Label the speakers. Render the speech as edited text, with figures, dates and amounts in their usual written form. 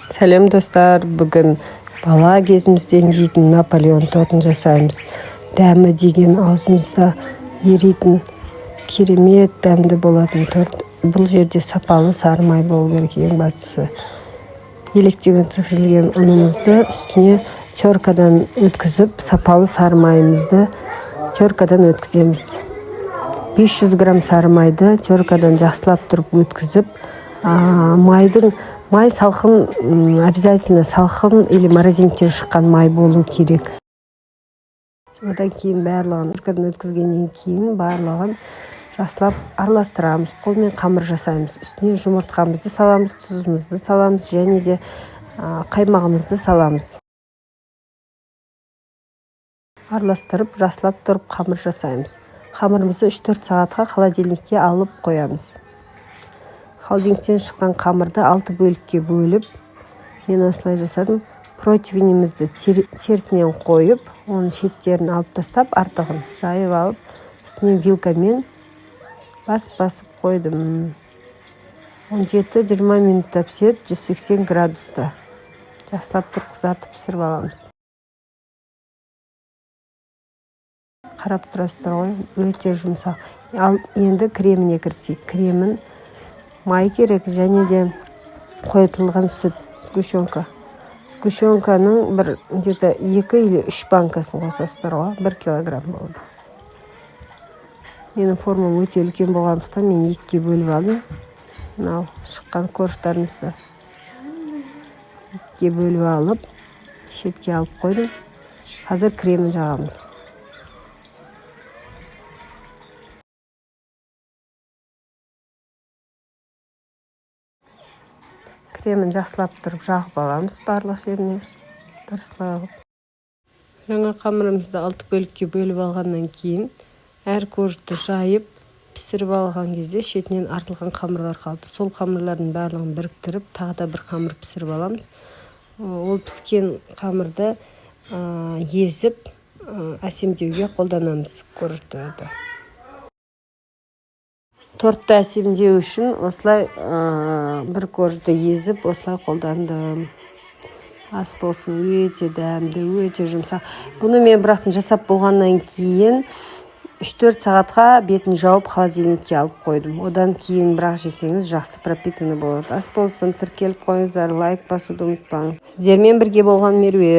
Speaker 1: Сәлем достар, бүгін бала кезімізден жейтін Наполеон тортын жасаймыз. Дәмі деген аузымызда еритін керемет дәмді болатын торт. Бұл жерде сапалы сары май болу керек, ең бастысы. Електен өткізілген ұнымызды үстіне теркадан өткізіп, сапалы сары майымызды теркадан өткіземіз. 500 грамм сары майды теркадан жақсылап тұрып өткізіп, май салқын, обязательно салқын или морозилктен шыққан май болу керек. Одан кейін барлығын теркадан өткізгеннен кейін барлығын жақсылап араластырамыз. Қолмен қамыр жасаймыз. Үстіне жұмыртқамызды саламыз, тұзымызды саламыз және де қаймағымызды саламыз. Араластырып, жақсылап тұрып қамыр жасаймыз. Қамырымызды 3-4 сағатқа холодильникке алып қоямыз. Холодильниктен шыққан қамырды 6 бөлікке бөліп, мен осылай жасадым. Противенімізді терісінен қойып, оның шеттерін алып тастап, артығын жайып алып, үстіне вилкамен басып қойдым. 17-20 минутта піседі, 180 градуста. Жақсылап тұрып қызартып пісіріп аламыз. Қарап тұрасыздар ғой, өте жұмсақ. Ал енді креміне кірісейік. Кремін май керек және де қойытылған сүт, сгущенка. Сгущенканың где-то 2 или 3 банкасын қосасыздар ғой, 1 килограмм болды. Менің формам өте үлкен болғандықтан мен 2-ге бөліп алдым. Мынау шыққан корждарымызды 2-ге бөліп алып, шетке алып қойдым. Қазір кремін жағамыз. Кремін жақсылап тұрып жағып аламыз барлық жеріне. Дұрыслап. Жаңа қамырымызды 6 бөлікке бөліп алғаннан кейін әр коржды жайып пісіріп алған кезде шетінен артылған қамырлар қалды. Сол қамырлардың барлығын біріктіріп, тағы да бір қамыр пісіріп аламыз. Ол піскен қамырды езіп, әсемдеуге қолданамыз корждарды. Тортты әсемдеу үшін осылай бір коржды езіп, осылай қолдандым. Ас болсын, өте дәмді, өте жұмсақ. Бұны мен бірақтың жасап болғаннан кейін 3-4 сағатқа бетін жауып холодильникке алып қойдым. Одан кейін бірақ жесеңіз жақсы пропитаны болады. Ас болсын, тіркеліп қойыңыздар, лайк басуды ұмытпаңыз. Сіздермен бірге болған Меруерт.